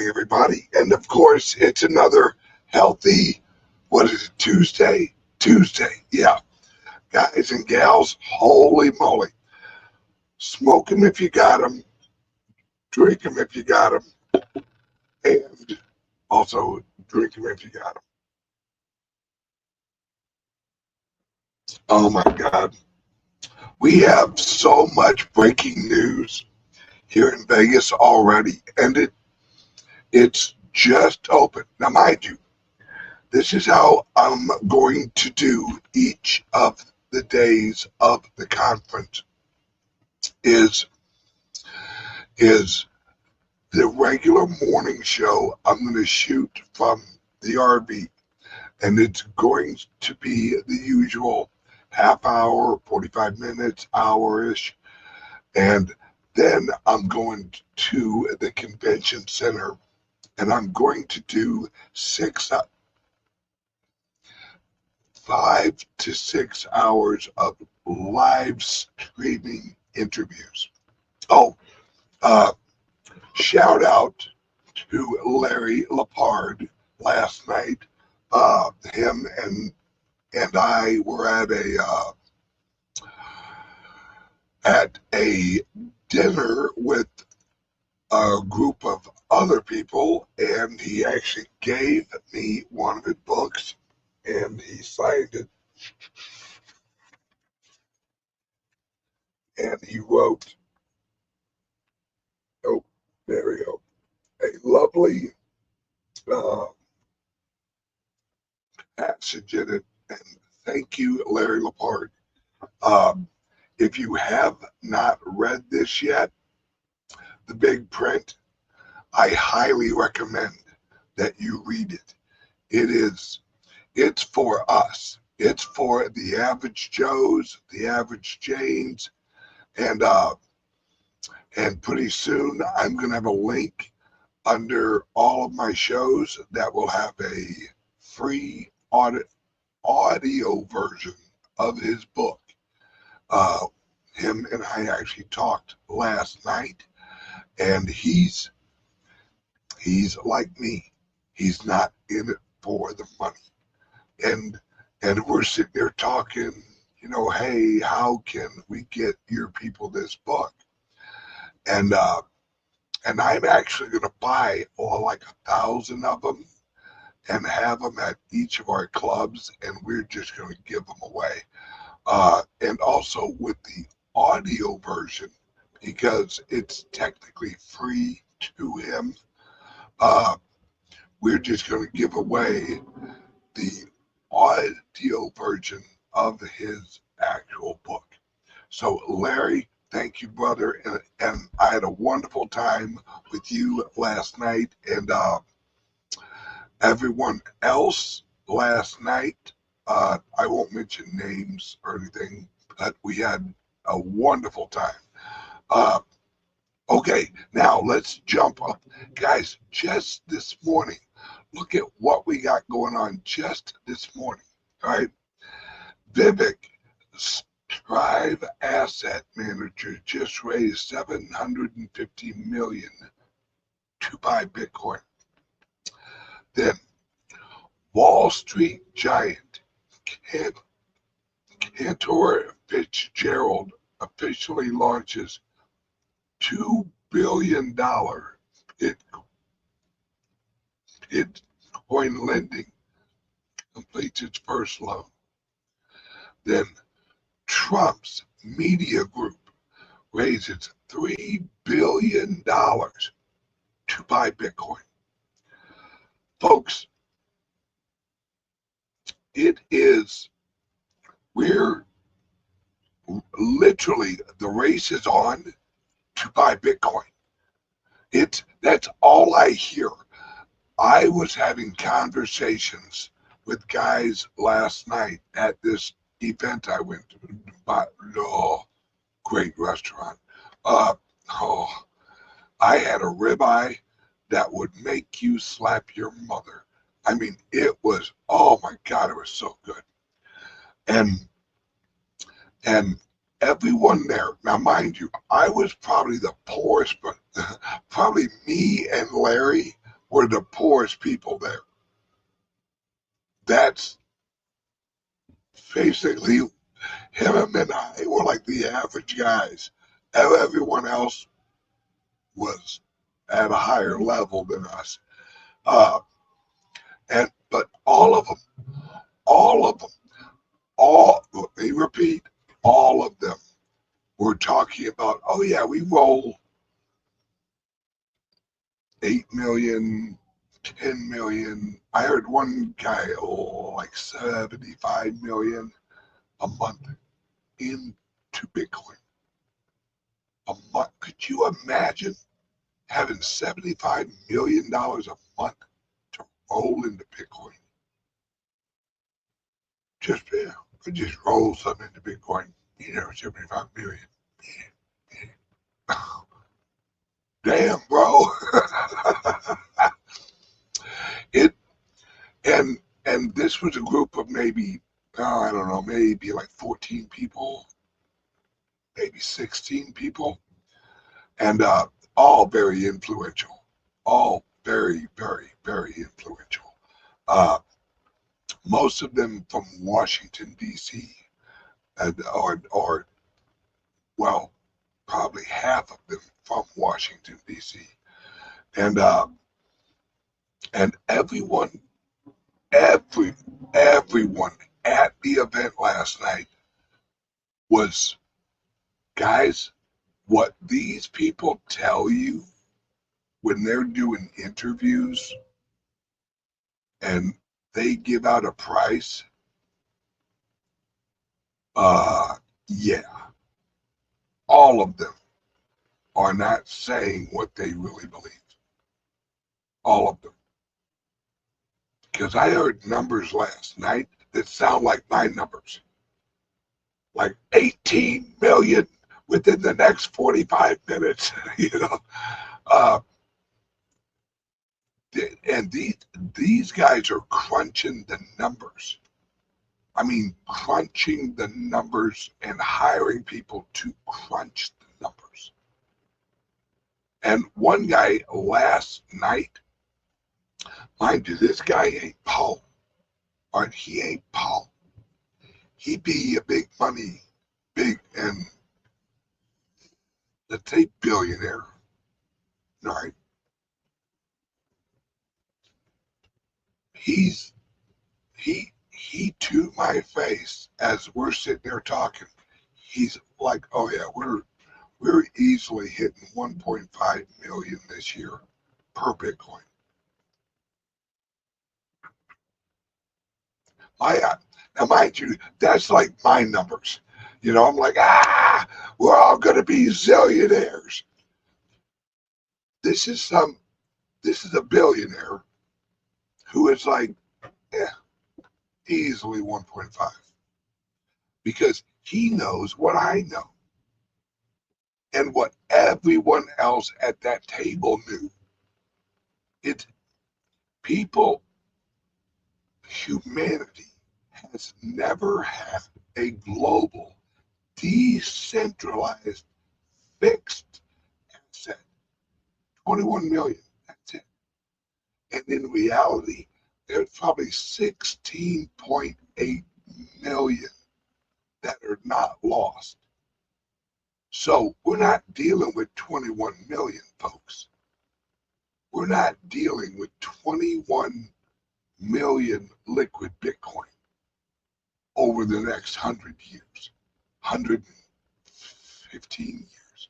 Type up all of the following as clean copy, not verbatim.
morning, everybody. And of course, it's another healthy, what is it, Tuesday? Tuesday, yeah. Guys and gals, holy moly. Smoke 'em if you got 'em, drink 'em if you got 'em, and also drink 'em if you got 'em. Oh my God. We have so much breaking news here in Vegas already, and it's just open. Now, mind you, this is how I'm going to do each of the days of the conference is is the regular morning show I'm going to shoot from the RV, and it's going to be the usual half hour, 45 minutes, hour-ish, and then I'm going to the convention center, and I'm going to do 5 to 6 hours of live streaming interviews. Oh, uh, shout out to Larry Lepard last night. Him and I were at a dinner with a group of other people, and he actually gave me one of his books, and he signed it, and he wrote, oh, there we go, a lovely uh, passage in it. And thank you, Larry Lepard. Um, if you have not read this yet, the big print, I highly recommend that you read it. It's for us. It's for the average Joes, the average Janes, and pretty soon I'm gonna have a link under all of my shows that will have a free audio version of his book. Uh, Him and I actually talked last night, and he's like me. He's not in it for the money. And we're sitting there talking, hey, how can we get your people this book? And I'm actually gonna buy like 1,000 of them and have them at each of our clubs, and we're just gonna give them away. And also with the audio version, because it's technically free to him, uh, we're just going to give away the audio version of his actual book. So, Larry, thank you, brother. And I had a wonderful time with you last night, and everyone else last night. I won't mention names or anything, but we had a wonderful time. Uh, okay, now let's jump up. Guys, just this morning, look at what we got going on just this morning. All right. Vivek, Strive Asset Manager, just raised 750 million to buy Bitcoin. Then Wall Street giant Cantor Fitzgerald officially launches $2 billion Bitcoin lending, completes its first loan. Then Trump's media group raises $3 billion to buy Bitcoin. Folks, we're literally, the race is on to buy Bitcoin. That's all I hear. I was having conversations with guys last night at this event I went to. Great restaurant. Oh, I had a ribeye that would make you slap your mother. I mean, it was, oh my God, it was so good. And everyone there, now mind you, I was probably the poorest, but probably me and Larry were the poorest people there. That's basically him and I were like the average guys. Everyone else was at a higher level than us. Uh, but all of them, let me repeat, all of them were talking about, oh yeah, we roll 8 million, 10 million. I heard one guy, like 75 million a month into Bitcoin. A month. Could you imagine having $75 million a month to roll into Bitcoin? Just roll something into Bitcoin. 75 million. Damn, bro. it and this was a group of maybe, I don't know, maybe like 14 people, maybe 16 people, and all very influential, all very, very, very influential. Most of them from Washington D.C. or well, probably half of them from Washington D.C. and everyone, every everyone at the event last night was, guys, what these people tell you when they're doing interviews and they give out a price, yeah, all of them are not saying what they really believe. All of them. Because I heard numbers last night that sound like my numbers. Like 18 million within the next 45 minutes, Uh, and these guys are crunching the numbers. I mean, crunching the numbers and hiring people to crunch the numbers. And one guy last night, mind you, this guy ain't Paul. Or he ain't Paul. He be a big money, and let's say billionaire. All right. He to my face as we're sitting there talking. He's like, oh yeah, we're easily hitting 1.5 million this year per Bitcoin. Now mind you, that's like my numbers. I'm like, we're all gonna be zillionaires. This is a billionaire who is like, yeah, easily 1.5 because he knows what I know and what everyone else at that table knew. It's people, humanity has never had a global, decentralized, fixed asset. 21 million, that's it. And in reality, there's probably 16.8 million that are not lost. So we're not dealing with 21 million, folks. We're not dealing with 21 million liquid Bitcoin over the next 100 years, 115 years.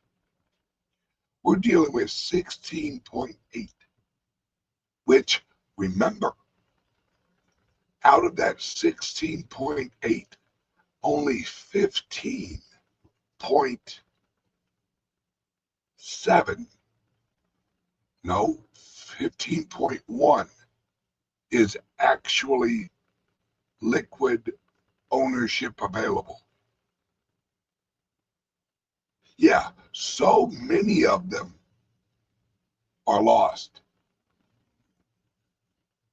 We're dealing with 16.8, which, remember, out of that 16.8, only 15.7, no, 15.1 is actually liquid ownership available. Yeah, so many of them are lost.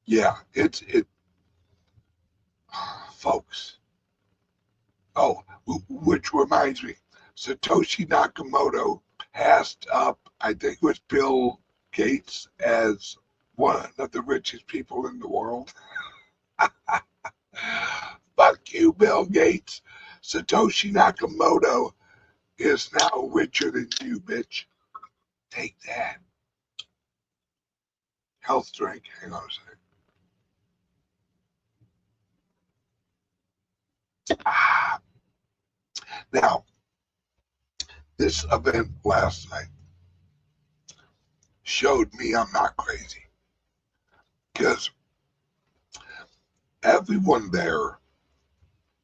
Yeah, folks. Oh, which reminds me, Satoshi Nakamoto passed up, I think it was Bill Gates, as one of the richest people in the world. Fuck you, Bill Gates. Satoshi Nakamoto is now richer than you, bitch. Take that. Health drink. Hang on a second. Now, this event last night showed me I'm not crazy. Because everyone there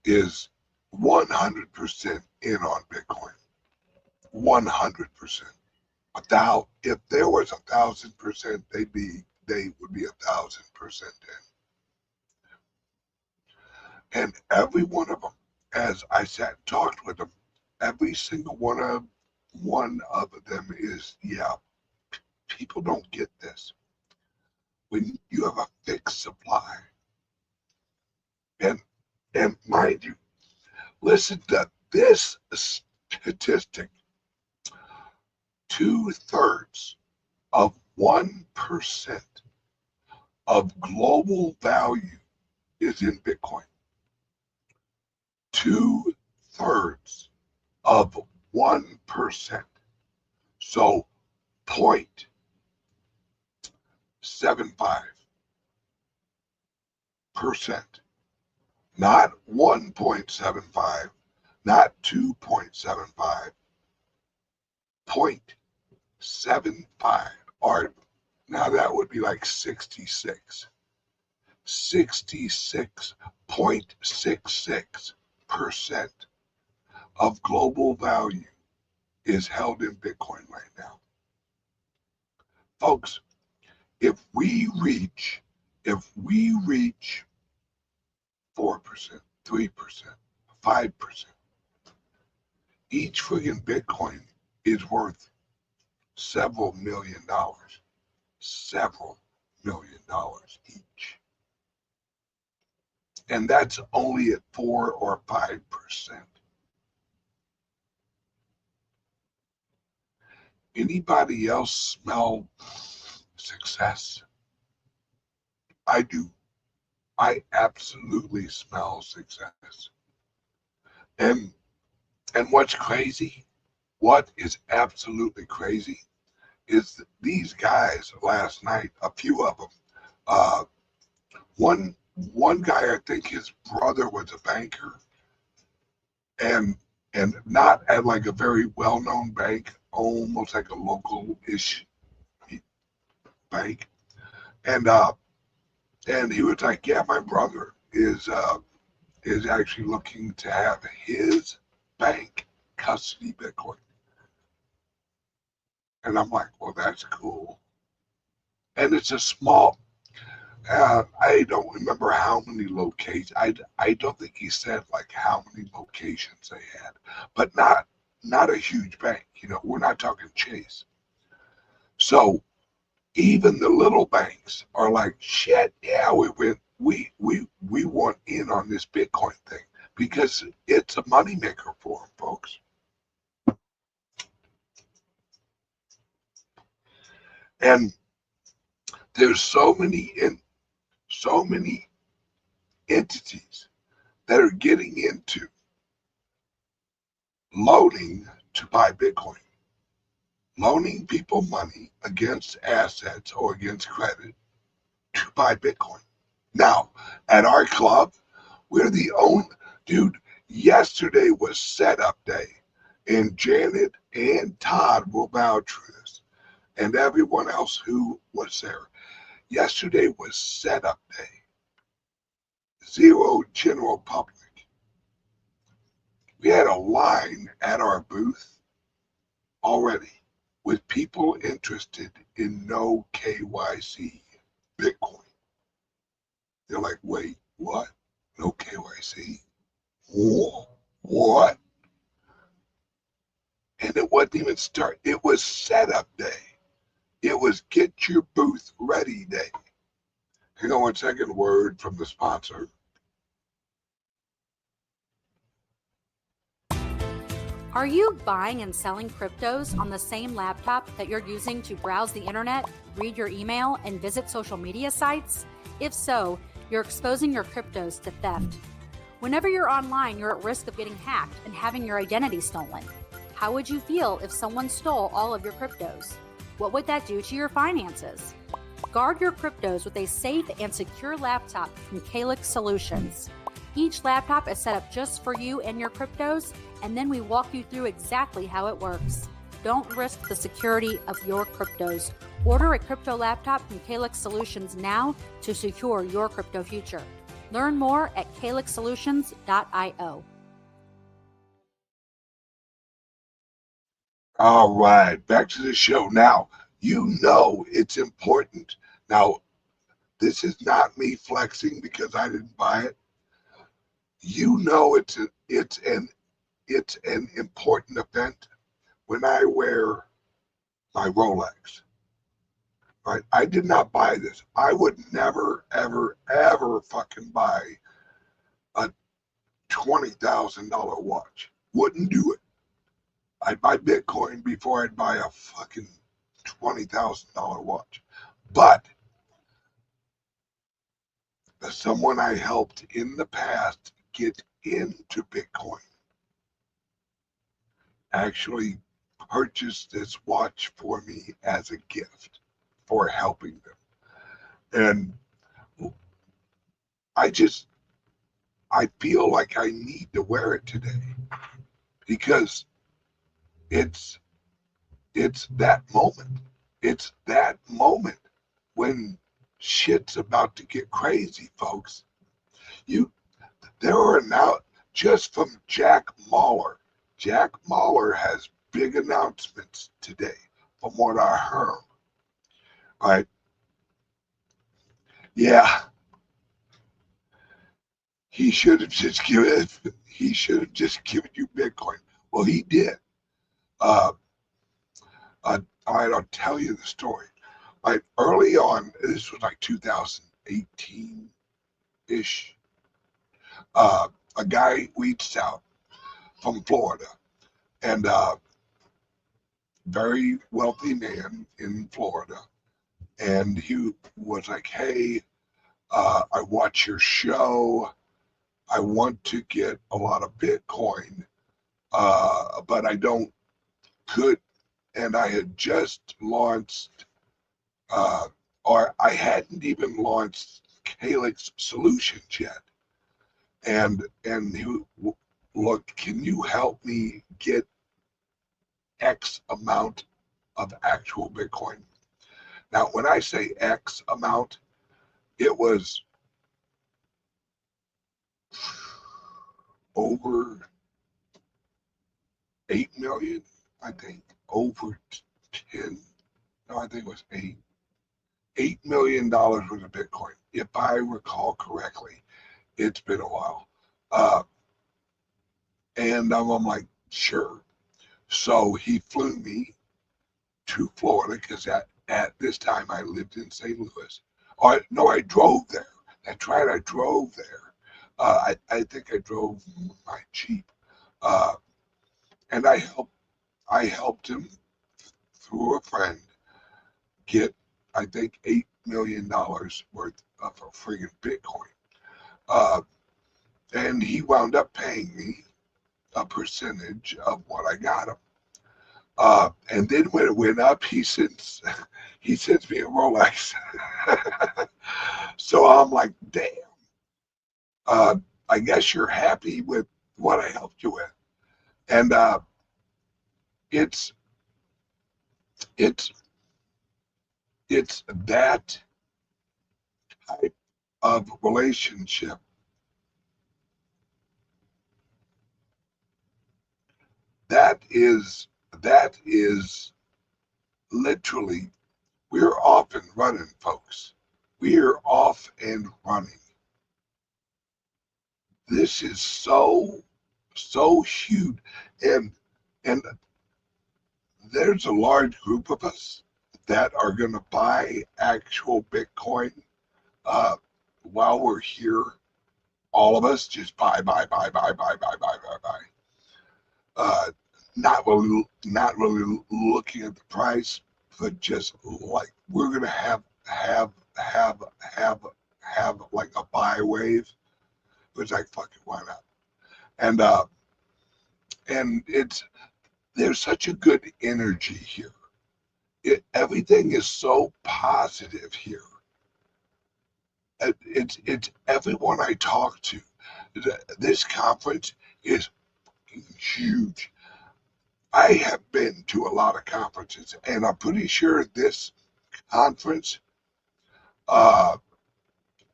is 100% in on Bitcoin. 100%. If there was 1,000%, they would be 1,000% in. And every one of them, as I sat and talked with them, every single one of them is, yeah, people don't get this. When you have a fixed supply, and mind you, listen to this statistic: 2/3 of 1% of global value is in Bitcoin. 2/3 of 1%. So 0.75%. Not 1.75, not 2.75, 0.75. Or now that would be like 66. 66.66% of global value is held in Bitcoin right now. Folks, if we reach 4%, 3%, 5%, each friggin' Bitcoin is worth several million dollars. Several million dollars each. And that's only at 4 or 5%. Anybody else smell success? I do. I absolutely smell success. And what's crazy, what is absolutely crazy, is that these guys last night, a few of them, one guy, I think his brother was a banker, and not at like a very well-known bank, almost like a local-ish bank, and he was like, yeah, my brother is actually looking to have his bank custody Bitcoin. And I'm like, well, that's cool. And it's a small, I don't remember how many locations. I don't think he said like how many locations they had, but not a huge bank. You know, we're not talking Chase. So even the little banks are like, shit, yeah, we want in on this Bitcoin thing because it's a moneymaker for them, folks. And there's so many entities that are getting into loaning to buy Bitcoin, loaning people money against assets or against credit to buy Bitcoin. Now, at our club, we're the only, dude, yesterday was setup day, and Janet and Todd will vouch for this, and everyone else who was there. Yesterday was setup day. Zero general public. We had a line at our booth already with people interested in no KYC Bitcoin. They're like, wait, what? No KYC? What? And it wasn't even start. It was setup day. It was get your booth ready day. Hang on one second, word from the sponsor. Are you buying and selling cryptos on the same laptop that you're using to browse the internet, read your email, and visit social media sites? If so, you're exposing your cryptos to theft. Whenever you're online, you're at risk of getting hacked and having your identity stolen. How would you feel if someone stole all of your cryptos? What would that do to your finances? Guard your cryptos with a safe and secure laptop from Calyx Solutions. Each laptop is set up just for you and your cryptos, and then we walk you through exactly how it works. Don't risk the security of your cryptos. Order a crypto laptop from Calyx Solutions now to secure your crypto future. Learn more at calyxsolutions.io. All right, back to the show. Now, you know it's important. Now, this is not me flexing because I didn't buy it. You know it's an important event when I wear my Rolex. Right? I did not buy this. I would never, ever, ever fucking buy a $20,000 watch. Wouldn't do it. I'd buy Bitcoin before I'd buy a fucking $20,000 watch. But someone I helped in the past get into Bitcoin actually purchased this watch for me as a gift for helping them. And I just, I feel like I need to wear it today because it's it's that moment. It's that moment when shit's about to get crazy, folks. You there are now just from Jack Mahler. Jack Mahler has big announcements today, from what I heard. Right? Yeah, he should have just given you Bitcoin. Well, he did. Uh, all right, I'll tell you the story. Like early on, this was like 2018 ish. A guy reached out from Florida, and very wealthy man in Florida, and he was like, "Hey, I watch your show. I want to get a lot of Bitcoin, but I don't could." And I had just launched, or I hadn't even launched Calyx Solutions yet. And he, look, can you help me get X amount of actual Bitcoin? Now, when I say X amount, it was over 8 million, I think, over 10. No, I think it was $8 million worth of Bitcoin, if I recall correctly. It's been a while. Uh, and I'm like, sure. So he flew me to Florida because at this time I lived in St. Louis. Oh, no, I drove there. That's right, I drove there. I think I drove my Jeep. Uh, and I helped him through a friend get, I think, $8 million worth of a friggin' Bitcoin. Uh, and he wound up paying me a percentage of what I got him. And then when it went up, he sends me a Rolex. So I'm like, damn. Uh, I guess you're happy with what I helped you with. And it's it's it's that type of relationship that is literally, we're off and running, folks. We're off and running. This is so huge, and and there's a large group of us that are going to buy actual Bitcoin uh, while we're here. All of us just buy, buy, buy, buy, buy, buy, buy, buy, buy. not really looking at the price, but just like we're gonna have like a buy wave, which like fuck it, why not? And it's there's such a good energy here. Everything is so positive here. It's everyone I talk to. This conference is huge. I have been to a lot of conferences, and I'm pretty sure this conference uh,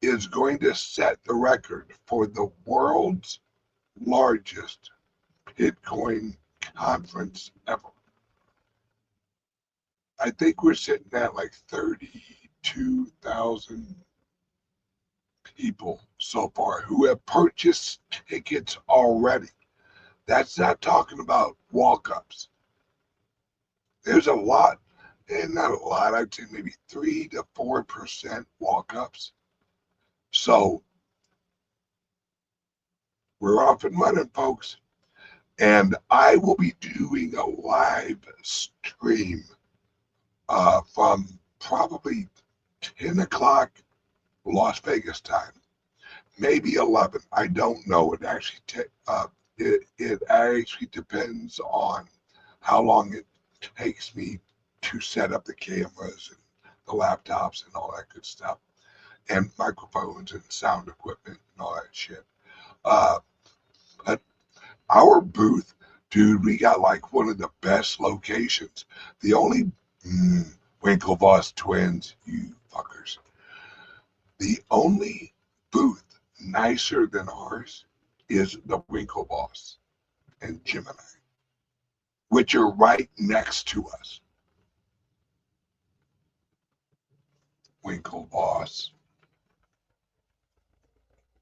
is going to set the record for the world's largest Bitcoin conference ever. I think we're sitting at like 32,000 people so far who have purchased tickets already. That's not talking about walk-ups. There's a lot, and not a lot, I'd say maybe 3 to 4% walk-ups. So we're off and running, folks. And I will be doing a live stream from probably 10 o'clock Las Vegas time, maybe 11. I don't know. It actually depends on how long it takes me to set up the cameras and the laptops and all that good stuff, and microphones and sound equipment and all that shit. But our booth, dude, we got like one of the best locations. The only Winklevoss twins, you fuckers. The only booth nicer than ours is the Winklevoss and Gemini, which are right next to us. Winklevoss.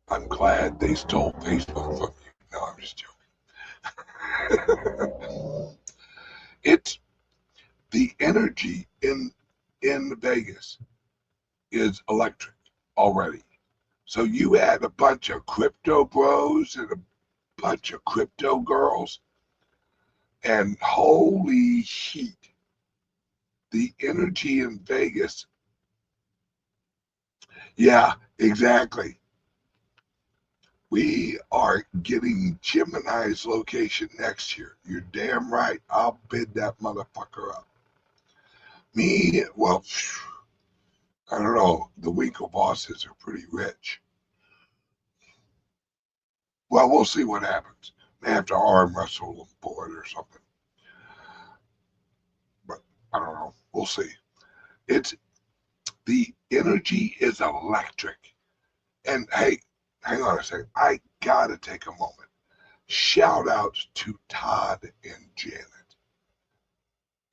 I'm glad they stole Facebook from you. No, I'm just joking. It's the energy in Vegas is electric already. So you add a bunch of crypto bros and a bunch of crypto girls, and holy shit, the energy in Vegas. Yeah, exactly. We are getting Gemini's location next year. You're damn right. I'll bid that motherfucker up. Me, well, I don't know. The Winklevosses are pretty rich. Well, we'll see what happens. May have to arm wrestle them for it or something. But I don't know. We'll see. It's the energy is electric. And hey, hang on a second. I gotta take a moment. Shout out to Todd and Janet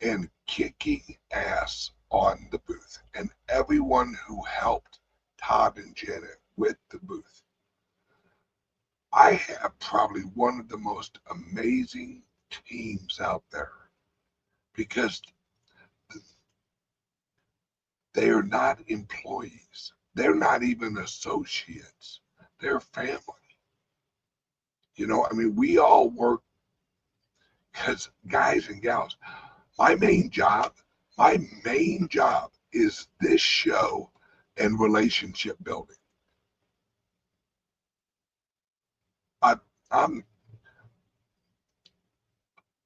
and kicking ass on the booth and everyone who helped Todd and Janet with the booth. I have probably one of the most amazing teams out there because they are not employees. They're not even associates. They're family. You know, I mean, we all work because guys and gals, my main job is this show and relationship building.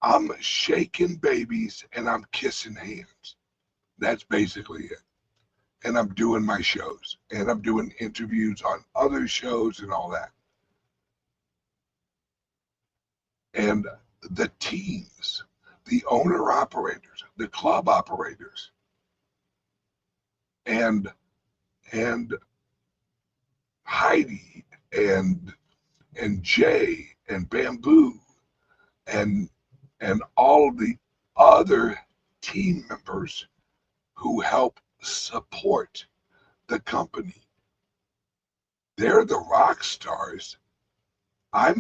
I'm shaking babies and I'm kissing hands. That's basically it. And I'm doing my shows and I'm doing interviews on other shows and all that. And the teams, the owner operators, the club operators, and Heidi and Jay and Bamboo and all of the other team members who help support the company. They're the rock stars. I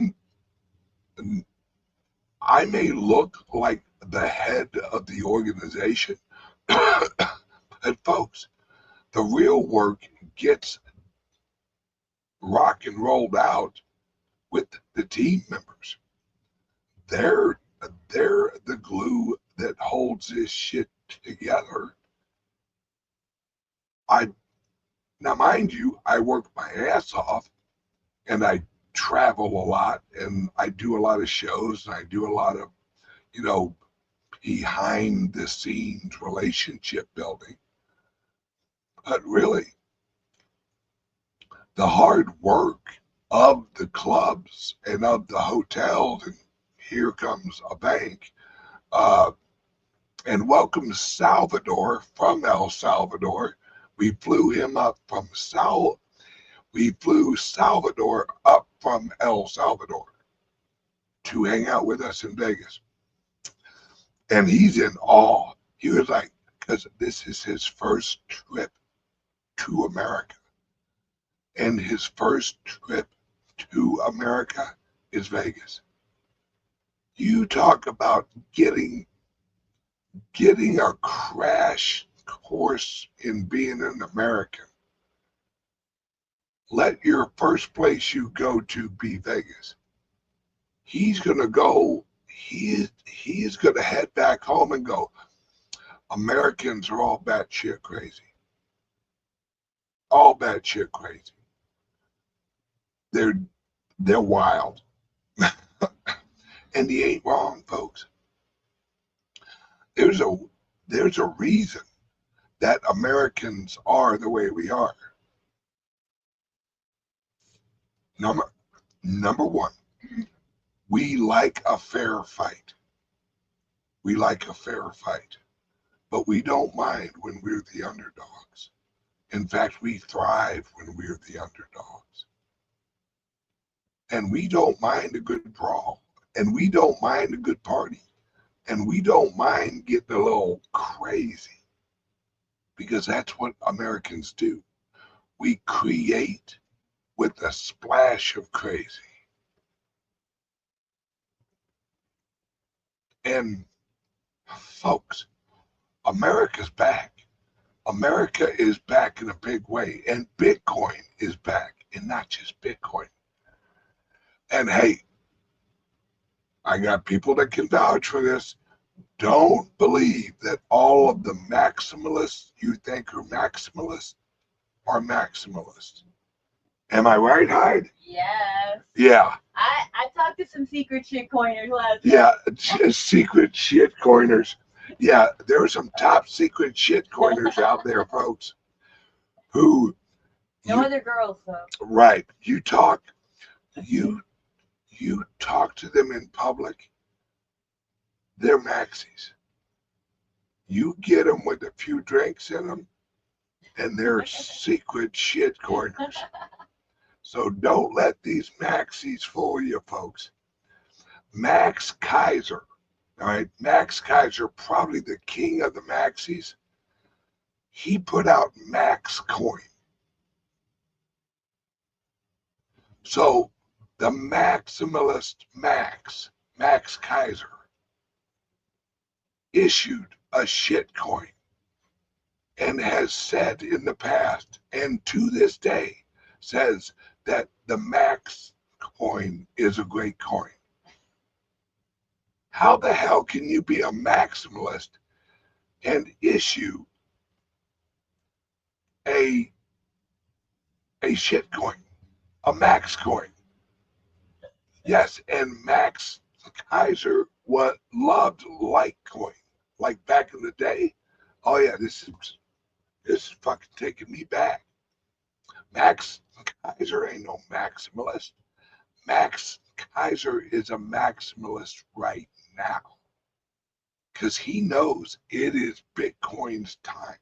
may look like the head of the organization, but folks, the real work gets rock and rolled out with the team members. they're the glue that holds this shit together. I Now, mind you, I work my ass off and I travel a lot and I do a lot of shows and I do a lot of, you know, behind the scenes relationship building. But really, the hard work of the clubs and of the hotels, and here comes a bank, uh, and welcome Salvador from El Salvador. We flew him up from we flew Salvador up from El Salvador to hang out with us in Vegas. And he's in awe. He was like, because this is his first trip to America. And his first trip to America is Vegas. You talk about getting a crash course in being an American. Let your first place you go to be Vegas. He's gonna go. He's gonna head back home and go. Americans are all batshit crazy. All batshit crazy. They're wild, and he ain't wrong, folks. There's a reason that Americans are the way we are. Number one, we like a fair fight. We like a fair fight, but we don't mind when we're the underdogs. In fact, we thrive when we're the underdogs. And we don't mind a good brawl. And we don't mind a good party. And we don't mind getting a little crazy. Because that's what Americans do. We create with a splash of crazy. And folks, America's back. America is back in a big way. And Bitcoin is back. And not just Bitcoin. And hey, I got people that can vouch for this. Don't believe that all of the maximalists you think are maximalists are maximalists. Am I right, Hyde? Yes. Yeah. I talked to some secret shit coiners last night. Yeah, secret shit coiners. Yeah, there are some top secret shit coiners out there, folks, who... No other girls, though. Right. You talk to them in public, they're maxis. You get them with a few drinks in them, and they're secret shit corners. So don't let these maxis fool you, folks. Max Kaiser, all right, Max Kaiser, probably the king of the maxis. He put out Max Coin. So the maximalist Max Kaiser, issued a shit coin and has said in the past and to this day says that the Max coin is a great coin. How the hell can you be a maximalist and issue a shit coin, a Max coin? Yes, and Max Kaiser loved Litecoin, like back in the day. Oh yeah, this is fucking taking me back. Max Kaiser ain't no maximalist. Max Kaiser is a maximalist right now because he knows it is Bitcoin's time.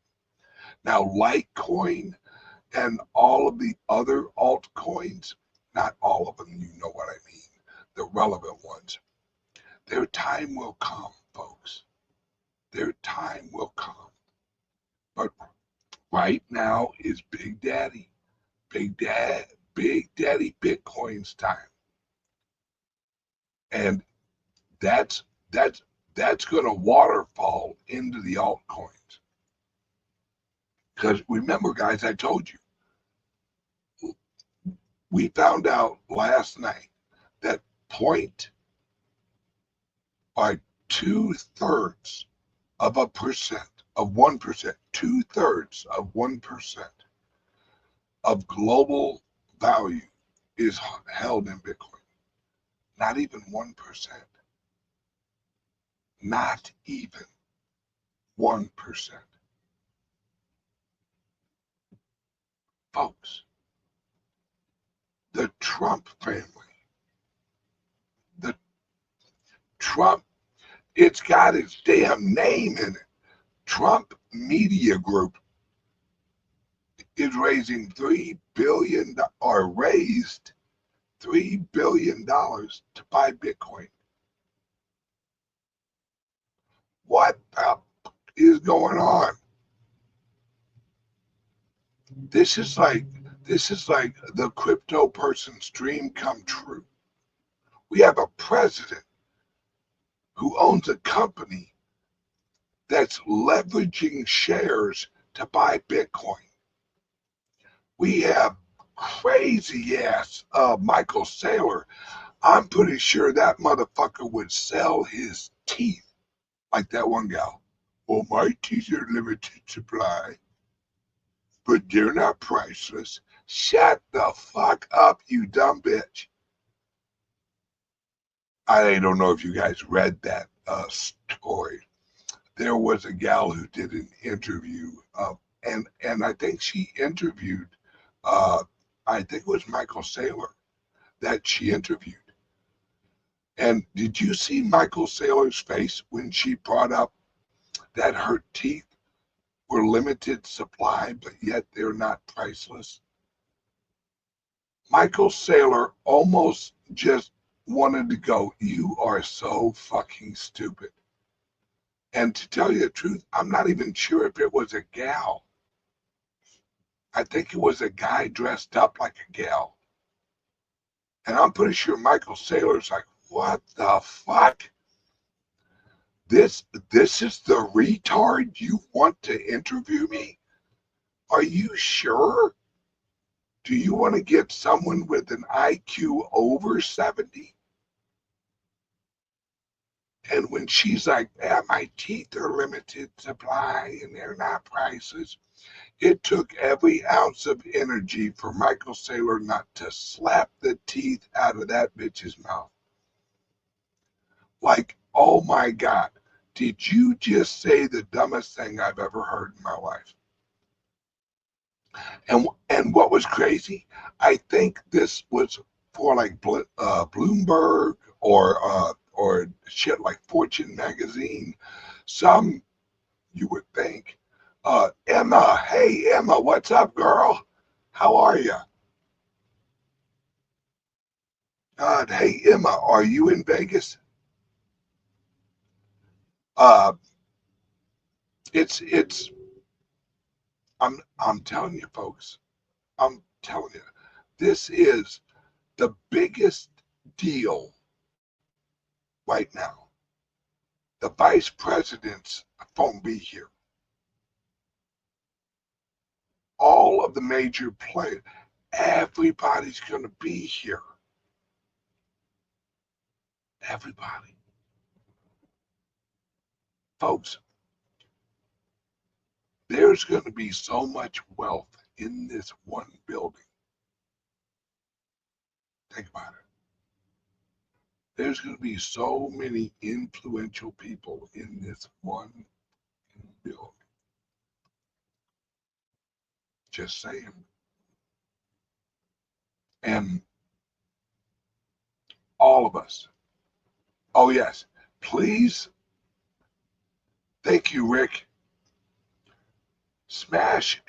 Now, Litecoin and all of the other altcoins, not all of them, you know what I mean, the relevant ones, their time will come, folks. Their time will come. But right now is Big Daddy Bitcoin's time. And that's going to waterfall into the altcoins. Because remember, guys, I told you, we found out last night that 2/3 of 1%, 2/3 of 1% of global value is held in Bitcoin. Not even 1%. Not even 1%. Folks, the Trump family, the Trump, it's got its damn name in it. Trump Media Group is raising $3 billion, or raised $3 billion to buy Bitcoin. What the is going on? This is like the crypto person's dream come true. We have a president who owns a company that's leveraging shares to buy Bitcoin. We have crazy ass Michael Saylor. I'm pretty sure that motherfucker would sell his teeth like that one gal. Well, my teeth are limited supply, but they're not priceless. Shut the fuck up, you dumb bitch. I don't know if you guys read that story. There was a gal who did an interview, and I think she interviewed, I think it was Michael Saylor that she interviewed. And did you see Michael Saylor's face when she brought up that her teeth were limited supply, but yet they're not priceless? Michael Saylor almost just wanted to go, you are so fucking stupid. And to tell you the truth, I'm not even sure if it was a gal. I think it was a guy dressed up like a gal. And I'm pretty sure Michael Saylor's like, what the fuck? This is the retard you want to interview me? Are you sure? Do you want to get someone with an IQ over 70? And when she's like, my teeth are limited supply and they're not priceless, it took every ounce of energy for Michael Saylor not to slap the teeth out of that bitch's mouth. Like, oh my God, did you just say the dumbest thing I've ever heard in my life? And what was crazy, I think this was for like Bloomberg or shit like Fortune magazine. Some, you would think, Emma, hey Emma, what's up, girl? How are you? Hey Emma, are you in Vegas? It's I'm telling you folks, I'm telling you, this is the biggest deal right now. The vice president's won't be here. All of the major players, everybody's going to be here. Everybody. Folks, there's going to be so much wealth in this one building. Think about it. There's going to be so many influential people in this one building. Just saying. And all of us. Oh, yes. Please. Thank you, Rick. Smash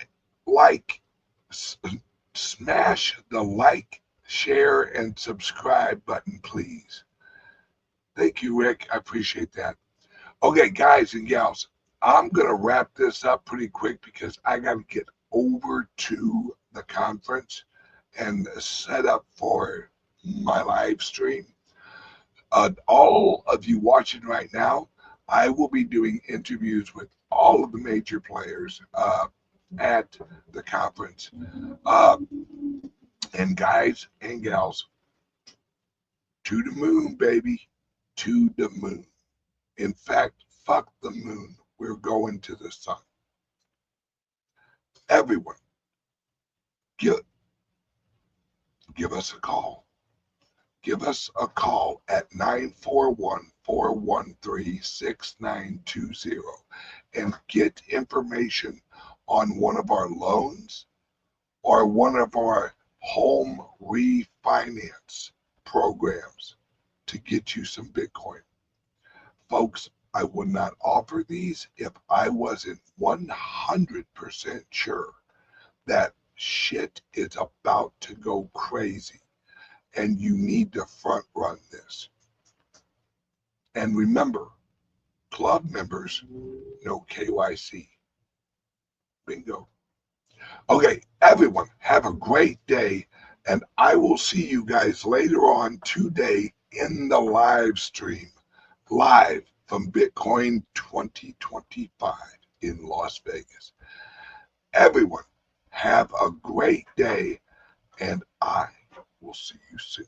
the like, share, and subscribe button, please. Thank you, Rick. I appreciate that. Okay, guys and gals, I'm going to wrap this up pretty quick because I got to get over to the conference and set up for my live stream. All of you watching right now, I will be doing interviews with all of the major players at the conference. And guys and gals, to the moon, baby, to the moon. In fact, fuck the moon. We're going to the sun. Everyone, give us a call. Give us a call at 941-413-6920 and get information on one of our loans or one of our home refinance programs to get you some Bitcoin. Folks, I would not offer these if I wasn't 100% sure that shit is about to go crazy and you need to front run this. And remember, club members, no KYC. Bingo. Okay, everyone, have a great day, and I will see you guys later on today in the live stream, live from Bitcoin 2025 in Las Vegas. Everyone, have a great day, and I will see you soon.